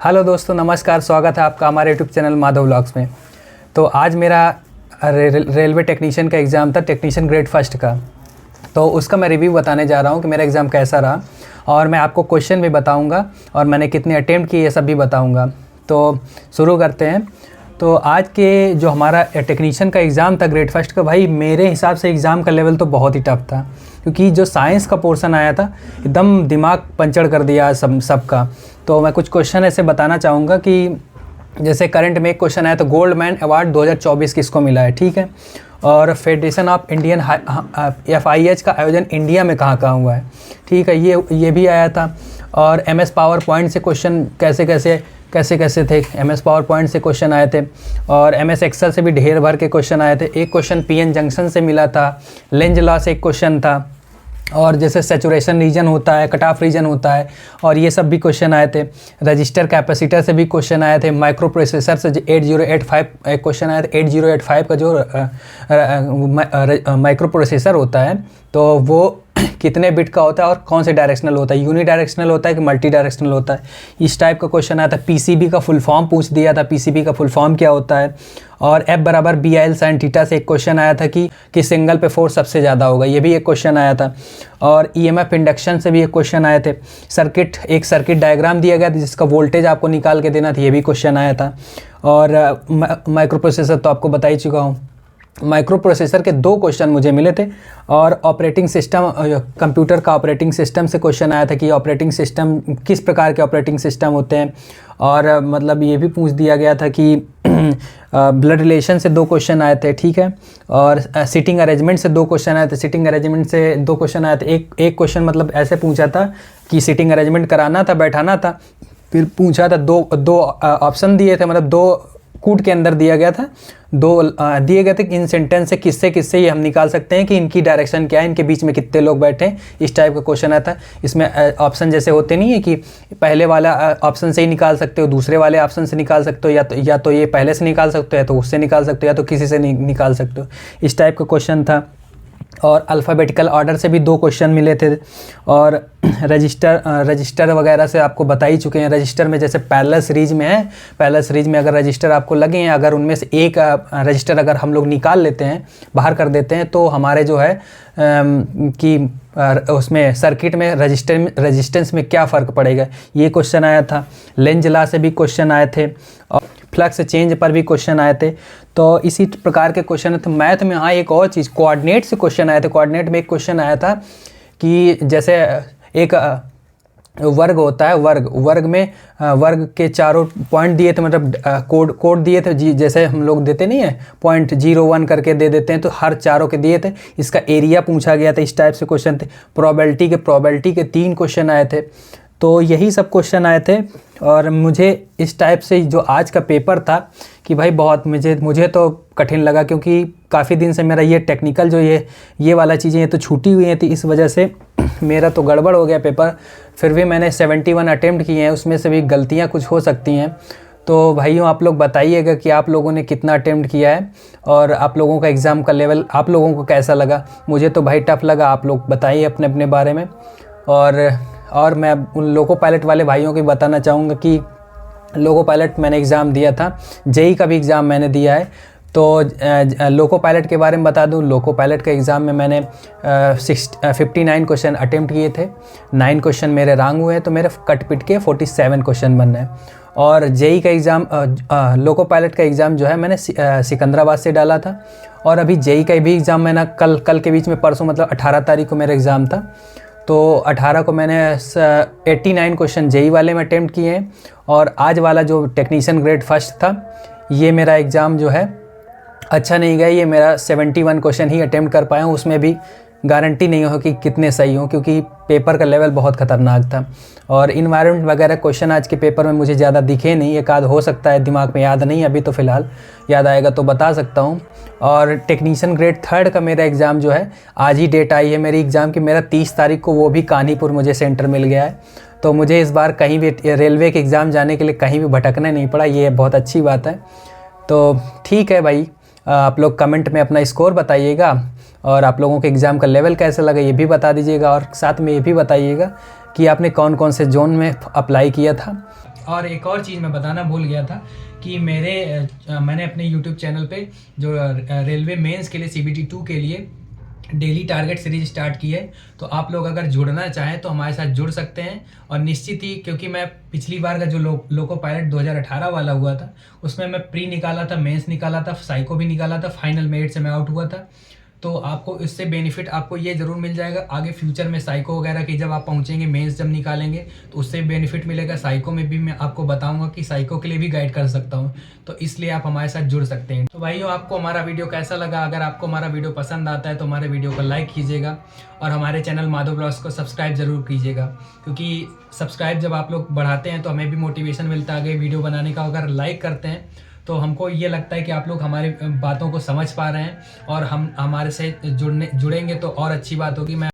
Hello दोस्तों, नमस्कार। स्वागत है आपका हमारे यूट्यूब चैनल माधव व्लॉग्स में। तो आज मेरा रेलवे टेक्नीशियन का एग्ज़ाम था, टेक्नीशियन ग्रेड फर्स्ट का। तो उसका मैं रिव्यू बताने जा रहा हूँ कि मेरा एग्ज़ाम कैसा रहा, और मैं आपको क्वेश्चन भी बताऊँगा और मैंने कितने अटेम्प्ट किए ये सब भी बताऊँगा। तो शुरू करते हैं। तो आज के जो हमारा टेक्नीशियन का एग्ज़ाम था ग्रेड फर्स्ट का, भाई मेरे हिसाब से एग्ज़ाम का लेवल तो बहुत ही टफ था, क्योंकि जो साइंस का पोर्शन आया था एकदम दिमाग पंचर कर दिया सबका। तो मैं कुछ क्वेश्चन ऐसे बताना चाहूँगा कि जैसे करंट में एक क्वेश्चन आया तो गोल्ड मैन अवार्ड 2024 किसको मिला है, ठीक है। और फेडरेशन ऑफ इंडियन FIH का आयोजन इंडिया में कहाँ हुआ है, ठीक है, ये भी आया था। और MS पावर पॉइंट से क्वेश्चन कैसे थे, MS पावर पॉइंट से क्वेश्चन आए थे। और MS एक्सेल से भी ढेर भर के क्वेश्चन आए थे। एक क्वेश्चन PN जंक्शन से मिला था, लेंज लॉ से एक क्वेश्चन था, और जैसे सैचुरेशन रीजन होता है, कट ऑफ रीजन होता है, और ये सब भी क्वेश्चन आए थे। रजिस्टर कैपेसिटर से भी क्वेश्चन आए थे। माइक्रो प्रोसेसर से 8085 एक क्वेश्चन आया था। 8085 का जो माइक्रो प्रोसेसर होता है तो वो कितने बिट का होता है और कौन से डायरेक्शनल होता है, यूनी डायरेक्शनल होता है कि मल्टी डायरेक्शनल होता है, इस टाइप का क्वेश्चन आया था। PCB का फुल फॉर्म पूछ दिया था, PCB का फुल फॉर्म क्या होता है। और F बराबर BIL sin थीटा से एक क्वेश्चन आया था कि सिंगल पे फोर्स सबसे ज़्यादा होगा, ये भी एक क्वेश्चन आया था। और EMF इंडक्शन से भी एक क्वेश्चन आए थे। एक सर्किट डायग्राम दिया गया था जिसका वोल्टेज आपको निकाल के देना था, ये भी क्वेश्चन आया था। और माइक्रो प्रोसेसर तो आपको बता ही चुका हूँ। माइक्रो प्रोसेसर के 2 क्वेश्चन मुझे मिले थे। और ऑपरेटिंग सिस्टम, कंप्यूटर का ऑपरेटिंग सिस्टम से क्वेश्चन आया था कि ऑपरेटिंग सिस्टम किस प्रकार के ऑपरेटिंग सिस्टम होते हैं। और मतलब ये भी पूछ दिया गया था कि ब्लड रिलेशन से 2 क्वेश्चन आए थे, ठीक है। और सिटिंग अरेंजमेंट से 2 क्वेश्चन आए थे। सिटिंग अरेंजमेंट से 2 क्वेश्चन आए थे। एक क्वेश्चन मतलब ऐसे पूछा था कि सिटिंग अरेंजमेंट कराना था, बैठाना था, फिर पूछा था दो ऑप्शन दिए थे, मतलब 2 कूट के अंदर दिया गया था, 2 दिए गए थे कि इन सेंटेंस से किससे ये हम निकाल सकते हैं कि इनकी डायरेक्शन क्या है, इनके बीच में कितने लोग बैठे हैं, इस टाइप का क्वेश्चन आता है। इसमें ऑप्शन जैसे होते नहीं है कि पहले वाला ऑप्शन से ही निकाल सकते हो, दूसरे वाले ऑप्शन से निकाल सकते हो, या तो ये पहले से निकाल सकते हो, या तो उससे निकाल सकते हो, या तो किसी से निकाल सकते हो, इस टाइप का क्वेश्चन था। और अल्फ़ाबेटिकल ऑर्डर से भी 2 क्वेश्चन मिले थे। और रजिस्टर वगैरह से आपको बता ही चुके हैं। रजिस्टर में जैसे पैरेलल सीरीज में है, पैरेलल सीरीज में अगर रजिस्टर आपको लगे हैं, अगर उनमें से एक रजिस्टर अगर हम लोग निकाल लेते हैं, बाहर कर देते हैं, तो हमारे जो है कि उसमें सर्किट में रजिस्टेंस में क्या फ़र्क पड़ेगा, ये क्वेश्चन आया था। लेंज लॉ से भी क्वेश्चन आए थे, और फ्लक्स चेंज पर भी क्वेश्चन आए थे। तो इसी प्रकार के क्वेश्चन थे। मैथ में हाँ एक और चीज़, कोऑर्डिनेट से क्वेश्चन आए थे। कोऑर्डिनेट में एक क्वेश्चन आया था कि जैसे एक वर्ग होता है, वर्ग में वर्ग के चारों पॉइंट दिए थे, मतलब कोड दिए थे, जैसे हम लोग देते नहीं है, 0.01 करके दे देते हैं, तो हर चारों के दिए थे। इसका एरिया पूछा गया था, इस टाइप से क्वेश्चन थे। प्रोबेबिलिटी के 3 क्वेश्चन आए थे। तो यही सब क्वेश्चन आए थे। और मुझे इस टाइप से जो आज का पेपर था कि भाई बहुत मुझे तो कठिन लगा, क्योंकि काफ़ी दिन से मेरा ये टेक्निकल जो ये वाला चीज़ें ये तो छूटी हुई हैं थी, इस वजह से मेरा तो गड़बड़ हो गया पेपर। फिर भी मैंने 71 अटेम्प्ट किए हैं, उसमें से भी गलतियाँ कुछ हो सकती हैं। तो भाइयों आप लोग बताइएगा कि आप लोगों ने कितना अटेम्प्ट किया है, और आप लोगों का एग्ज़ाम का लेवल आप लोगों को कैसा लगा। मुझे तो भाई टफ लगा, आप लोग बताइए अपने अपने बारे में। और मैं उन लोको पायलट वाले भाइयों को बताना चाहूँगा कि लोको पायलट मैंने एग्ज़ाम दिया था, JEE का भी एग्ज़ाम मैंने दिया है। तो लोको पायलट के बारे में बता दूं, लोको पायलट के एग्ज़ाम में मैंने 59 क्वेश्चन अटेम्प्ट किए थे। 9 क्वेश्चन मेरे रॉन्ग हुए हैं, तो मेरे कट पिट के 47 क्वेश्चन बन रहे हैं। और JEE का एग्ज़ाम, लोको पायलट का एग्ज़ाम जो है मैंने सिकंदराबाद से डाला था। और अभी JEE का भी एग्ज़ाम मैंने कल के बीच में, परसों मतलब 18 तारीख को मेरा एग्ज़ाम था। तो 18 को मैंने 89 क्वेश्चन JEE वाले में अटेम्प्ट किए हैं। और आज वाला जो टेक्नीशियन ग्रेड फर्स्ट था, ये मेरा एग्ज़ाम जो है अच्छा नहीं गया। ये मेरा 71 क्वेश्चन ही अटेम्प्ट कर पाया हूँ, उसमें भी गारंटी नहीं हो कि कितने सही हों, क्योंकि पेपर का लेवल बहुत ख़तरनाक था। और इन्वायरमेंट वगैरह क्वेश्चन आज के पेपर में मुझे ज़्यादा दिखे नहीं, एक आध हो सकता है, दिमाग में याद नहीं अभी, तो फ़िलहाल याद आएगा तो बता सकता हूँ। और टेक्नीशियन ग्रेड थर्ड का मेरा एग्ज़ाम जो है, आज ही डेट आई है मेरी एग्ज़ाम की, मेरा 30 तारीख को, वो भी कानीपुर मुझे सेंटर मिल गया है। तो मुझे इस बार कहीं भी रेलवे के एग्ज़ाम जाने के लिए कहीं भी भटकने नहीं पड़ा, ये बहुत अच्छी बात है। तो ठीक है भाई, आप लोग कमेंट में अपना स्कोर बताइएगा, और आप लोगों के एग्ज़ाम का लेवल कैसा लगा ये भी बता दीजिएगा। और साथ में ये भी बताइएगा कि आपने कौन कौन से जोन में अप्लाई किया था। और एक और चीज़ मैं बताना भूल गया था कि मैंने अपने यूट्यूब चैनल पे जो रेलवे मेंस के लिए CBT 2 के लिए डेली टारगेट सीरीज स्टार्ट की है। तो आप लोग अगर जुड़ना चाहें तो हमारे साथ जुड़ सकते हैं। और निश्चित ही, क्योंकि मैं पिछली बार का जो लोको पायलट 2018 वाला हुआ था उसमें मैं प्री निकाला था, मेंस निकाला था, साइको भी निकाला था, फाइनल मेरिट से मैं आउट हुआ था। तो आपको इससे बेनिफिट आपको ये ज़रूर मिल जाएगा आगे फ्यूचर में साइको वगैरह की जब आप पहुंचेंगे, मेंस जब निकालेंगे तो उससे बेनिफिट मिलेगा। साइको में भी मैं आपको बताऊंगा कि साइको के लिए भी गाइड कर सकता हूं, तो इसलिए आप हमारे साथ जुड़ सकते हैं। तो भाइयों, आपको हमारा वीडियो कैसा लगा? अगर आपको हमारा वीडियो पसंद आता है तो हमारे वीडियो को लाइक कीजिएगा और हमारे चैनल माधव ब्लॉग्स को सब्सक्राइब ज़रूर कीजिएगा, क्योंकि सब्सक्राइब जब आप लोग बढ़ाते हैं तो हमें भी मोटिवेशन मिलता है आगे वीडियो बनाने का। अगर लाइक करते हैं तो हमको ये लगता है कि आप लोग हमारी बातों को समझ पा रहे हैं और हम हमारे से जुड़ेंगे तो और अच्छी बात होगी। मैं